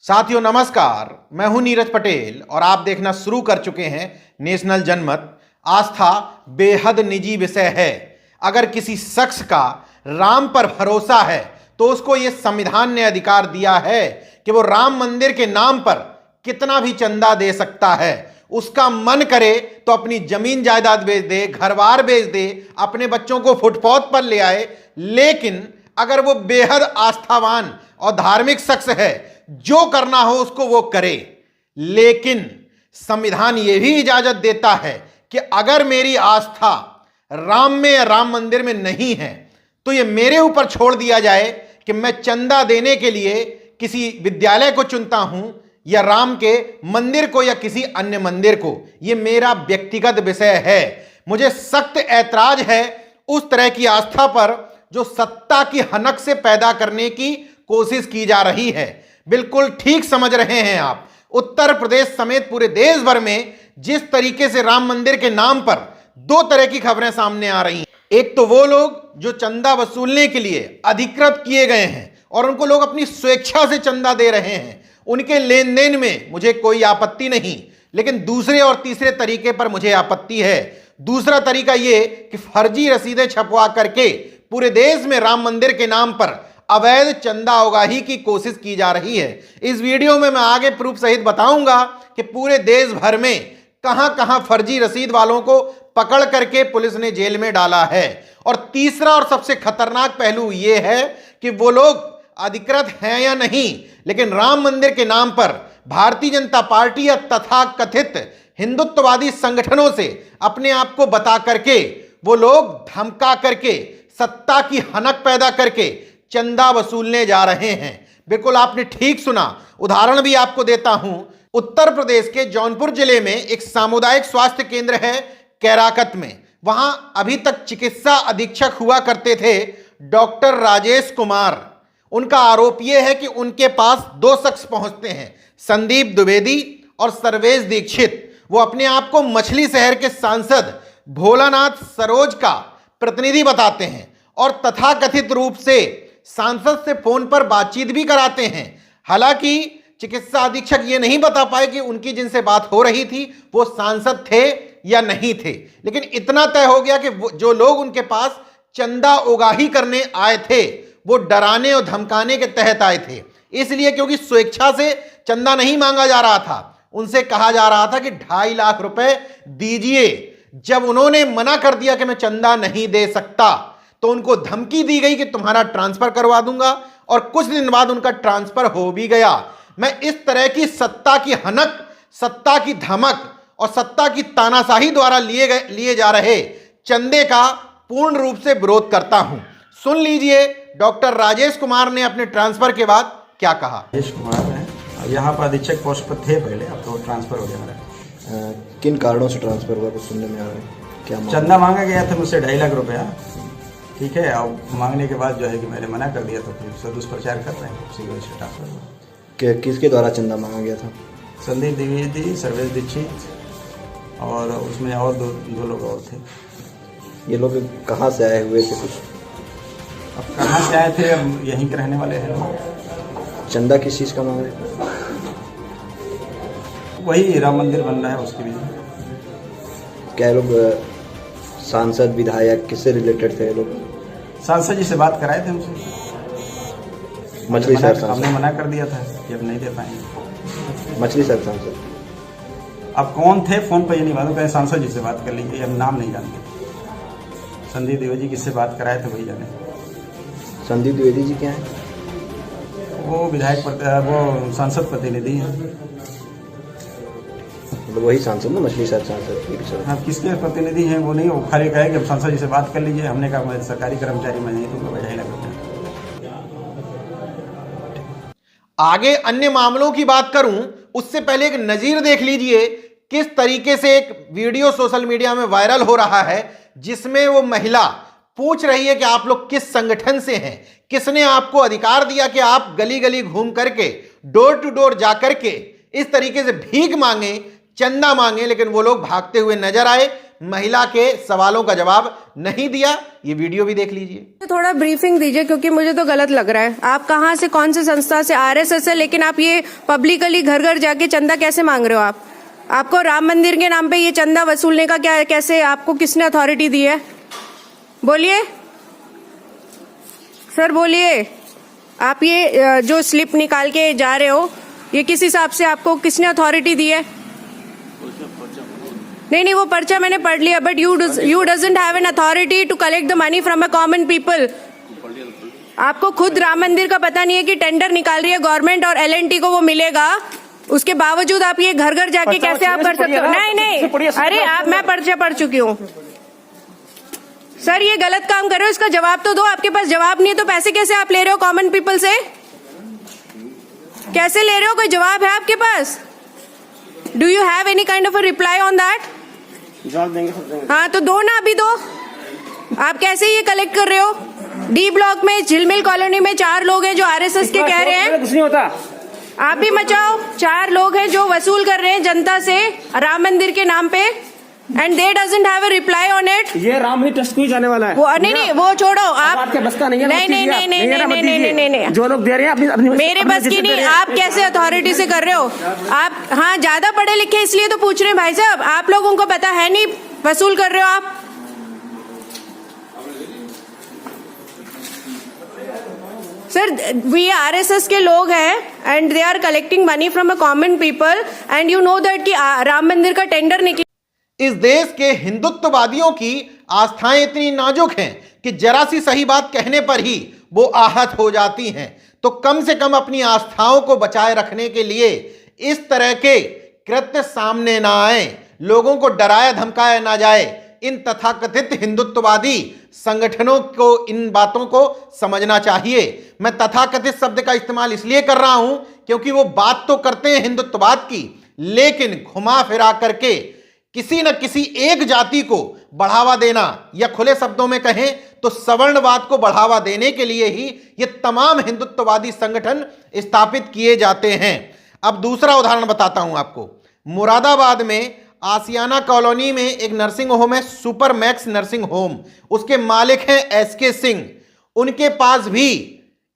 साथियों नमस्कार, मैं हूं नीरज पटेल और आप देखना शुरू कर चुके हैं नेशनल जनमत। आस्था बेहद निजी विषय है। अगर किसी शख्स का राम पर भरोसा है तो उसको ये संविधान ने अधिकार दिया है कि वो राम मंदिर के नाम पर कितना भी चंदा दे सकता है। उसका मन करे तो अपनी जमीन जायदाद बेच दे, घर-बार बेच दे, अपने बच्चों को फुटपाथ पर ले आए। लेकिन अगर वो बेहद आस्थावान और धार्मिक शख्स है, जो करना हो उसको वो करे। लेकिन संविधान ये भी इजाजत देता है कि अगर मेरी आस्था राम में या राम मंदिर में नहीं है तो ये मेरे ऊपर छोड़ दिया जाए कि मैं चंदा देने के लिए किसी विद्यालय को चुनता हूं या राम के मंदिर को या किसी अन्य मंदिर को। ये मेरा व्यक्तिगत विषय है। मुझे सख्त ऐतराज है उस तरह की आस्था पर जो सत्ता की हनक से पैदा करने की कोशिश की जा रही है। बिल्कुल ठीक समझ रहे हैं आप। उत्तर प्रदेश समेत पूरे देश भर में जिस तरीके से राम मंदिर के नाम पर दो तरह की खबरें सामने आ रही हैं। एक तो वो लोग जो चंदा वसूलने के लिए अधिकृत किए गए हैं और उनको लोग अपनी स्वेच्छा से चंदा दे रहे हैं, उनके लेन देन में मुझे कोई आपत्ति नहीं। लेकिन दूसरे और तीसरे तरीके पर मुझे आपत्ति है। दूसरा तरीका ये कि फर्जी रसीदें छपवा करके पूरे देश में राम मंदिर के नाम पर अवैध चंदा उगाही की कोशिश की जा रही है। इस वीडियो में मैं आगे प्रूफ सहित बताऊंगा कि पूरे देश भर में कहां कहां फर्जी रसीद वालों को पकड़ करके पुलिस ने जेल में डाला है। और तीसरा और सबसे खतरनाक पहलू यह है कि वो लोग अधिकृत हैं या नहीं, लेकिन राम मंदिर के नाम पर भारतीय जनता पार्टी या तथाकथित हिंदुत्ववादी संगठनों से अपने आप को बता करके वो लोग धमका करके सत्ता की हनक पैदा करके चंदा वसूलने जा रहे हैं। बिल्कुल आपने ठीक सुना। उदाहरण भी आपको देता हूं। उत्तर प्रदेश के जौनपुर जिले में एक सामुदायिक स्वास्थ्य केंद्र है कैराकत में। वहां अभी तक चिकित्सा अधीक्षक हुआ करते थे डॉक्टर राजेश कुमार। उनका आरोप यह है कि उनके पास दो शख्स पहुंचते हैं, संदीप द्विवेदी और सर्वेश दीक्षित। वो अपने आप को मछली शहर के सांसद भोलानाथ सरोज का प्रतिनिधि बताते हैं और तथाकथित रूप से सांसद से फोन पर बातचीत भी कराते हैं। हालांकि चिकित्सा अधीक्षक ये नहीं बता पाए कि उनकी जिनसे बात हो रही थी वो सांसद थे या नहीं थे। लेकिन इतना तय हो गया कि जो लोग उनके पास चंदा उगाही करने आए थे वो डराने और धमकाने के तहत आए थे। इसलिए क्योंकि स्वेच्छा से चंदा नहीं मांगा जा रहा था, उनसे कहा जा रहा था कि 2.5 लाख रुपए दीजिए। जब उन्होंने मना कर दिया कि मैं चंदा नहीं दे सकता तो उनको धमकी दी गई कि तुम्हारा ट्रांसफर करवा दूंगा और कुछ दिन बाद उनका ट्रांसफर हो भी गया। मैं इस तरह की सत्ता की हनक, सत्ता की धमक और सत्ता की तानाशाही द्वारा लिए जा रहे चंदे का पूर्ण रूप से विरोध करता हूं। सुन लीजिए डॉक्टर राजेश कुमार ने अपने ट्रांसफर के बाद क्या कहा। राजेश कुमार है, यहाँ पर अधीक्षक पोस्ट पर थे पहले, अब तो ट्रांसफर हो गया। किन कारणों से ट्रांसफर हुआ कुछ सुनने में आ रहा है? क्या चंदा मांगा गया था मुझसे 2.5 लाख रुपया। ठीक है, अब मांगने के बाद जो है कि मैंने मना कर दिया तो फिर दुष्प्रचार कर रहे हैं, उसी वजह से ट्रांसफर हुआ। किसके द्वारा चंदा मांगा गया था? संदीप द्विवेदी, सर्वेश दीक्षित और उसमें और दो लोग और थे। ये लोग कहाँ से आए हुए थे? कुछ अब कहाँ से आए थे? अब यहीं के रहने वाले हैं लोग। चंदा किस चीज़ का मांग रहे? वही राम मंदिर बन रहा है उसके लिए। क्या ये लोग सांसद विधायक किससे रिलेटेड थे? ये लोग सांसद जी से बात कराए थे हमसे, मछली शहर सांसद। हमने मना कर दिया था कि अब नहीं दे पाएंगे। मछली शहर सांसद अब कौन थे फोन पर ये नहीं मालूम, कहे सांसद जी से बात कर लीजिए, अब नाम नहीं जानते। संदीप द्विवेदी किससे बात कराए थे वही जाने। संदीप द्विवेदी जी क्या है? वो विधायक वो सांसद प्रतिनिधि हैं। मतलब वही सांसद ना, मछली शहर सांसद। हाँ, किसके प्रतिनिधि हैं वो नहीं, वो खाली कहे कि अब सांसद जी से बात कर लीजिए। हमने कहा मैं सरकारी कर्मचारी मैं नहीं दूंगा, 2.5 लाख रुपया। आगे अन्य मामलों की बात करूं उससे पहले एक नजीर देख लीजिए किस तरीके से एक वीडियो सोशल मीडिया में वायरल हो रहा है जिसमें वो महिला पूछ रही है कि आप लोग किस संगठन से हैं, किसने आपको अधिकार दिया कि आप गली गली घूम करके डोर टू डोर जा करके इस तरीके से भीख मांगे, चंदा मांगे, लेकिन वो लोग भागते हुए नजर आए, महिला के सवालों का जवाब नहीं दिया। ये वीडियो भी देख लीजिए। थोड़ा ब्रीफिंग दीजिए, क्योंकि मुझे तो गलत लग रहा है। आप कहाँ से, कौन से संस्था से? आरएसएस है, लेकिन आप ये पब्लिकली घर घर जाके चंदा कैसे मांग रहे हो? आपको राम मंदिर के नाम पे ये चंदा वसूलने का क्या, कैसे, आपको किसने अथॉरिटी दी है? बोलिए सर, बोलिए। आप ये जो स्लिप निकाल के जा रहे हो, ये किस हिसाब से, आपको किसने अथॉरिटी दी है? नहीं, वो पर्चा मैंने पढ़ लिया, but you doesn't have an authority to collect the money from a common people. आपको खुद राम मंदिर का पता नहीं है कि टेंडर निकाल रही है गवर्नमेंट और एलएनटी को वो मिलेगा, उसके बावजूद आप ये घर घर जाके कैसे आप कर सकते हो? नहीं, अरे मैं पर्चा पढ़ चुकी हूँ सर। ये गलत काम कर रहे हो, इसका जवाब तो दो। आपके पास जवाब नहीं है तो पैसे कैसे आप ले रहे हो कॉमन पीपल से? कैसे ले रहे हो? कोई जवाब है आपके पास? Do you have any kind of a reply on that? जवाब देंगे सब। हाँ तो दो ना, अभी दो। आप कैसे ये कलेक्ट कर रहे हो? डी ब्लॉक में झिलमिल कॉलोनी में 4 लोग हैं जो आरएसएस के कह रहे हैं। कुछ नहीं होता। आप भी मचाओ। 4 लोग हैं जो वसूल कर रहे हैं जनता से राम मंदिर के नाम पे, and they doesn't have a reply on it. ये राम ही ट्रस्ट को ही जाने वाला है। वो नहीं, वो छोड़ो आप। आपके बस का नहीं है। नहीं, जो लोग दे रहे हैं अपनी मेरे बस की नहीं। आप कैसे अथॉरिटी से कर रहे हो? आप हाँ ज्यादा पढ़े लिखे इसलिए तो पूछ रहे हैं भाई साहब। आप लोगों को पता है नहीं, वसूल कर रहे हो आप। सर, वी आरएसएस के लोग हैं and they are collecting money from a common people, and you know that कि राम मंदिर का टेंडर निकला। इस देश के हिंदुत्ववादियों की आस्थाएं इतनी नाजुक हैं कि जरा सी सही बात कहने पर ही वो आहत हो जाती हैं। तो कम से कम अपनी आस्थाओं को बचाए रखने के लिए इस तरह के कृत्य सामने ना आए, लोगों को डराया धमकाया ना जाए। इन तथाकथित हिंदुत्ववादी संगठनों को इन बातों को समझना चाहिए। मैं तथाकथित शब्द का इस्तेमाल इसलिए कर रहा हूं क्योंकि वो बात तो करते हैं हिंदुत्ववाद की, लेकिन घुमा फिरा करके किसी न किसी एक जाति को बढ़ावा देना, या खुले शब्दों में कहें तो सवर्णवाद को बढ़ावा देने के लिए ही ये तमाम हिंदुत्ववादी संगठन स्थापित किए जाते हैं। अब दूसरा उदाहरण बताता हूं आपको। मुरादाबाद में आसियाना कॉलोनी में एक नर्सिंग होम है, सुपर मैक्स नर्सिंग होम। उसके मालिक हैं एसके सिंह। उनके पास भी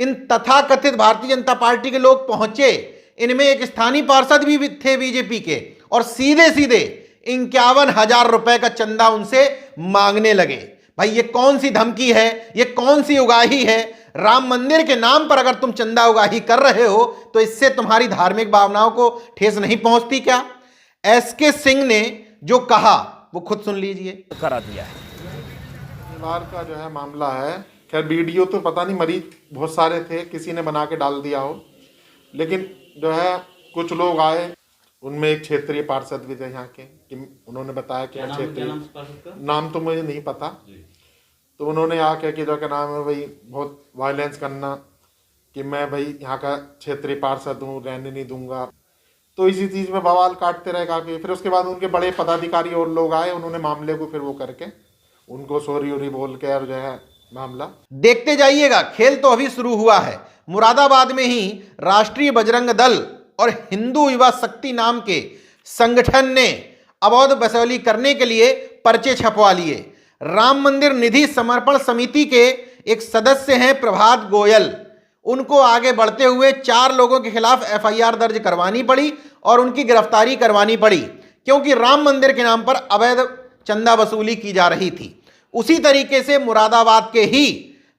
इन तथाकथित भारतीय जनता पार्टी के लोग पहुंचे। इनमें एक स्थानीय पार्षद भी थे बीजेपी के, और सीधे सीधे 51,000 रुपए का चंदा उनसे मांगने लगे। भाई ये कौन सी धमकी है? ये कौन सी उगाही है? राम मंदिर के नाम पर अगर तुम चंदा उगाही कर रहे हो तो इससे तुम्हारी धार्मिक भावनाओं को ठेस नहीं पहुंचती क्या? एसके सिंह ने जो कहा वो खुद सुन लीजिए। करा दिया है। परिवार का जो है मामला है। खैर वीडियो तो पता नहीं, मरीज बहुत सारे थे, किसी ने बना के डाल दिया हो, लेकिन जो है कुछ लोग आए, उनमें एक क्षेत्रीय पार्षद भी थे यहाँ के, कि उन्होंने बताया कि क्षेत्रीय नाम तो मुझे नहीं पता, तो उन्होंने आके कि जो क्या नाम है भाई बहुत वायलेंस करना, कि मैं भाई यहाँ का क्षेत्रीय पार्षद हूँ, रहने नहीं दूंगा। तो इसी चीज़ में बवाल काटते रहे काफ़ी। फिर उसके बाद उनके बड़े पदाधिकारी और लोग आए, उन्होंने मामले को फिर वो करके उनको सॉरी वोरी बोल के और जो है मामला। देखते जाइएगा, खेल तो अभी शुरू हुआ है। मुरादाबाद में ही राष्ट्रीय बजरंग दल और हिंदू युवा शक्ति नाम के संगठन ने अवैध वसूली करने के लिए पर्चे छपवा लिए। राम मंदिर निधि समर्पण समिति के एक सदस्य हैं प्रभात गोयल। उनको आगे बढ़ते हुए 4 लोगों के खिलाफ एफआईआर दर्ज करवानी पड़ी और उनकी गिरफ्तारी करवानी पड़ी, क्योंकि राम मंदिर के नाम पर अवैध चंदा वसूली की जा रही थी। उसी तरीके से मुरादाबाद के ही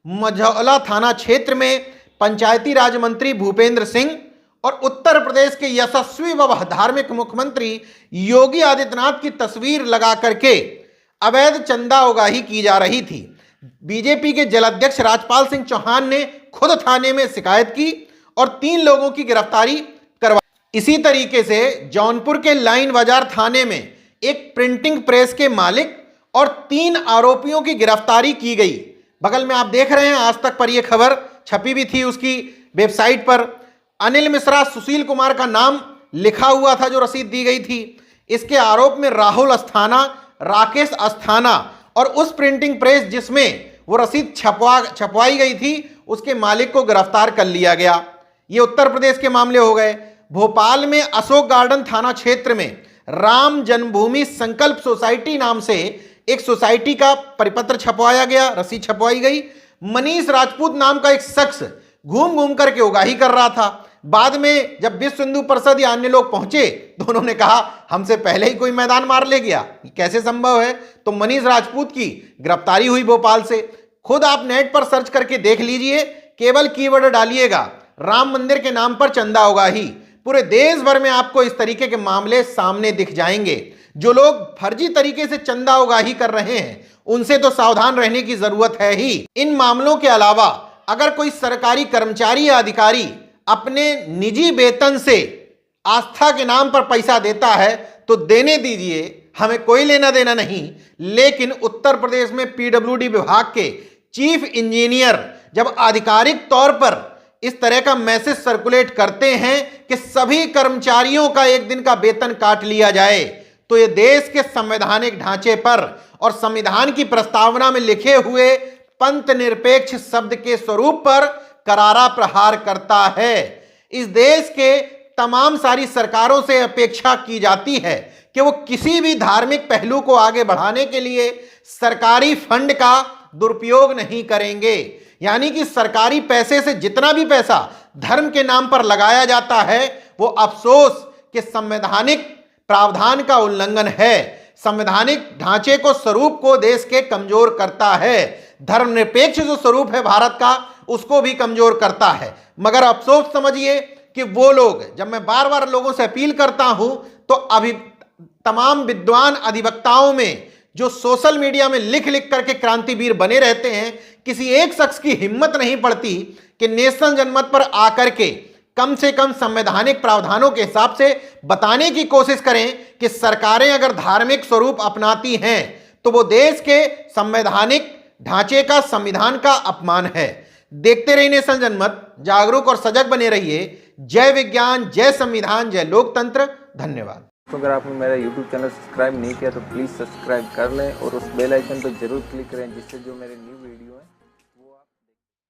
मझौला थाना क्षेत्र में पंचायती राज मंत्री भूपेंद्र सिंह और उत्तर प्रदेश के यशस्वी व धार्मिक मुख्यमंत्री योगी आदित्यनाथ की तस्वीर लगा करके अवैध चंदा उगाही की जा रही थी। बीजेपी के जलाध्यक्ष राजपाल सिंह चौहान ने खुद थाने में शिकायत की और 3 लोगों की गिरफ्तारी करवाई। इसी तरीके से जौनपुर के लाइन बाजार थाने में एक प्रिंटिंग प्रेस के मालिक और 3 आरोपियों की गिरफ्तारी की गई। बगल में आप देख रहे हैं, आज तक पर यह खबर छपी भी थी उसकी वेबसाइट पर। अनिल मिश्रा, सुशील कुमार का नाम लिखा हुआ था जो रसीद दी गई थी। इसके आरोप में राहुल अस्थाना, राकेश अस्थाना और उस प्रिंटिंग प्रेस जिसमें वो रसीद छपवाई गई थी उसके मालिक को गिरफ्तार कर लिया गया। ये उत्तर प्रदेश के मामले हो गए। भोपाल में अशोक गार्डन थाना क्षेत्र में राम जन्मभूमि संकल्प सोसाइटी नाम से एक सोसाइटी का परिपत्र छपवाया गया, रसीद छपवाई गई। मनीष राजपूत नाम का एक शख्स घूम घूम करके उगाही कर रहा था। बाद में जब विश्व हिंदू परिषद या अन्य लोग पहुंचे तो उन्होंने कहा हमसे पहले ही कोई मैदान मार ले गया, कैसे संभव है। तो मनीष राजपूत की गिरफ्तारी हुई भोपाल से। खुद आप नेट पर सर्च करके देख लीजिए, केवल कीवर्ड डालिएगा राम मंदिर के नाम पर चंदा उगाही, पूरे देश भर में आपको इस तरीके के मामले सामने दिख जाएंगे। जो लोग फर्जी तरीके से चंदा उगाही कर रहे हैं उनसे तो सावधान रहने की जरूरत है ही। इन मामलों के अलावा अगर कोई सरकारी कर्मचारी या अधिकारी अपने निजी वेतन से आस्था के नाम पर पैसा देता है तो देने दीजिए, हमें कोई लेना देना नहीं। लेकिन उत्तर प्रदेश में पीडब्ल्यूडी विभाग के चीफ इंजीनियर जब आधिकारिक तौर पर इस तरह का मैसेज सर्कुलेट करते हैं कि सभी कर्मचारियों का एक दिन का वेतन काट लिया जाए, तो ये देश के संवैधानिक ढांचे पर और संविधान की प्रस्तावना में लिखे हुए पंथ निरपेक्ष शब्द के स्वरूप पर करारा प्रहार करता है। इस देश के तमाम सारी सरकारों से अपेक्षा की जाती है कि वो किसी भी धार्मिक पहलू को आगे बढ़ाने के लिए सरकारी फंड का दुरुपयोग नहीं करेंगे। यानी कि सरकारी पैसे से जितना भी पैसा धर्म के नाम पर लगाया जाता है वो अफसोस कि संवैधानिक प्रावधान का उल्लंघन है, संवैधानिक ढांचे को, स्वरूप को देश के कमजोर करता है, धर्मनिरपेक्ष जो स्वरूप है भारत का उसको भी कमजोर करता है। मगर अफसोस समझिए कि वो लोग, जब मैं बार बार लोगों से अपील करता हूं तो अभी तमाम विद्वान अधिवक्ताओं में जो सोशल मीडिया में लिख लिख करके क्रांतिवीर बने रहते हैं, किसी एक शख्स की हिम्मत नहीं पड़ती कि नेशनल जनमत पर आकर के कम से कम संवैधानिक प्रावधानों के हिसाब से बताने की कोशिश करें कि सरकारें अगर धार्मिक स्वरूप अपनाती हैं तो वो देश के संवैधानिक ढांचे का, संविधान का अपमान है। देखते रहिए नेशनल जनमत, जागरूक और सजग बने रहिए। जय विज्ञान, जय संविधान, जय लोकतंत्र। धन्यवाद। तो अगर आपने मेरा YouTube चैनल सब्सक्राइब नहीं किया तो प्लीज़ सब्सक्राइब कर लें और उस बेल आइकन पर जरूर क्लिक करें जिससे जो मेरे न्यू वीडियो है